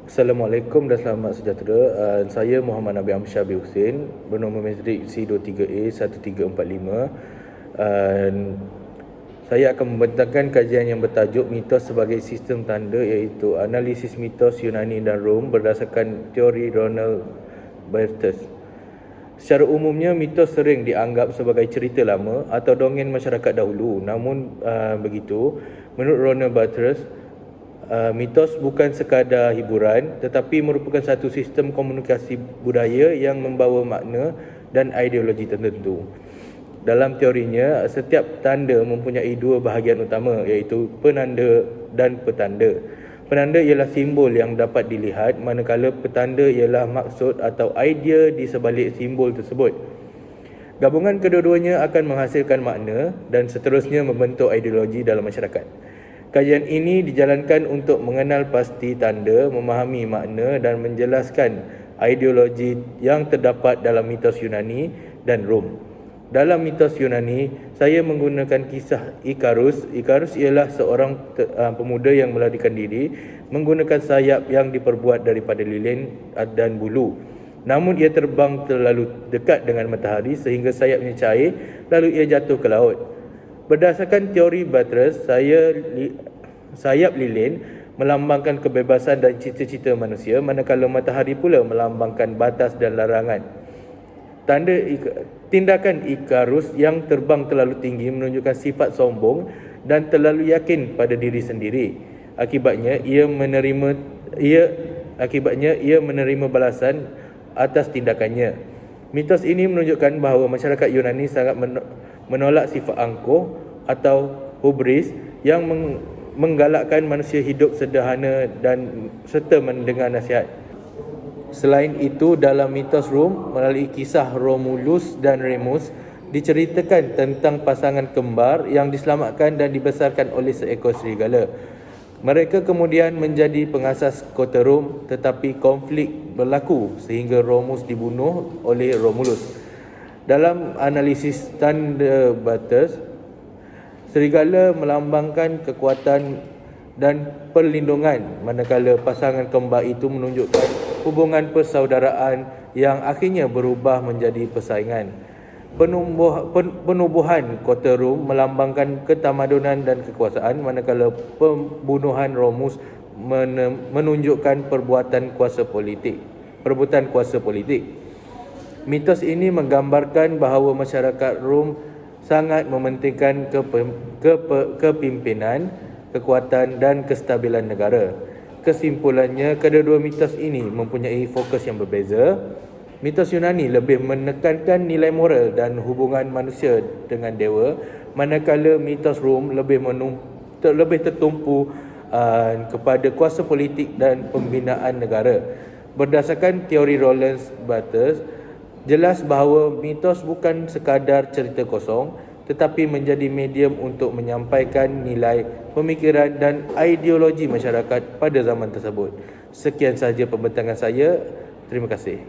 Assalamualaikum dan selamat sejahtera. Saya Muhammad Nabi Amsyar bin Hussein, bernombor matrik C23A 1345. Saya akan membentangkan kajian yang bertajuk mitos sebagai sistem tanda, iaitu analisis mitos Yunani dan Rom berdasarkan teori Ronald Barthes. Secara umumnya, mitos sering dianggap sebagai cerita lama atau dongeng masyarakat dahulu. Namun begitu, menurut Ronald Barthes, mitos bukan sekadar hiburan tetapi merupakan satu sistem komunikasi budaya yang membawa makna dan ideologi tertentu. Dalam teorinya, setiap tanda mempunyai dua bahagian utama, iaitu penanda dan petanda. Penanda ialah simbol yang dapat dilihat, manakala petanda ialah maksud atau idea di sebalik simbol tersebut. Gabungan kedua-duanya akan menghasilkan makna dan seterusnya membentuk ideologi dalam masyarakat. Kajian ini dijalankan untuk mengenal pasti tanda, memahami makna dan menjelaskan ideologi yang terdapat dalam mitos Yunani dan Rom. Dalam mitos Yunani, saya menggunakan kisah Ikarus. Ikarus ialah seorang pemuda yang melarikan diri menggunakan sayap yang diperbuat daripada lilin dan bulu. Namun ia terbang terlalu dekat dengan matahari sehingga sayapnya cair, lalu ia jatuh ke laut. Berdasarkan teori Barthes, sayap lilin melambangkan kebebasan dan cita-cita manusia, manakala matahari pula melambangkan batas dan larangan. Tindakan Ikarus yang terbang terlalu tinggi menunjukkan sifat sombong dan terlalu yakin pada diri sendiri. Akibatnya ia menerima balasan atas tindakannya. Mitos ini menunjukkan bahawa masyarakat Yunani sangat menolak sifat angkuh atau hubris yang menggalakkan manusia hidup sederhana dan serta mendengar nasihat. Selain itu, dalam mitos Rom, melalui kisah Romulus dan Remus, diceritakan tentang pasangan kembar yang diselamatkan dan dibesarkan oleh seekor serigala. Mereka kemudian menjadi pengasas kota Rom, tetapi konflik berlaku sehingga Romus dibunuh oleh Romulus. Dalam analisis tanda Barthes, serigala melambangkan kekuatan dan perlindungan, manakala pasangan kembar itu menunjukkan hubungan persaudaraan yang akhirnya berubah menjadi persaingan. Penubuhan kota Rom melambangkan ketamadunan dan kekuasaan, manakala pembunuhan Romus menunjukkan perebutan kuasa politik. Mitos ini menggambarkan bahawa masyarakat Rom sangat mementingkan kepimpinan, kekuatan dan kestabilan negara. Kesimpulannya, kedua-dua mitos ini mempunyai fokus yang berbeza. Mitos Yunani lebih menekankan nilai moral dan hubungan manusia dengan dewa, manakala mitos Rom lebih tertumpu kepada kuasa politik dan pembinaan negara. Berdasarkan teori Roland Barthes, jelas bahawa mitos bukan sekadar cerita kosong tetapi menjadi medium untuk menyampaikan nilai, pemikiran dan ideologi masyarakat pada zaman tersebut. Sekian sahaja pembentangan saya. Terima kasih.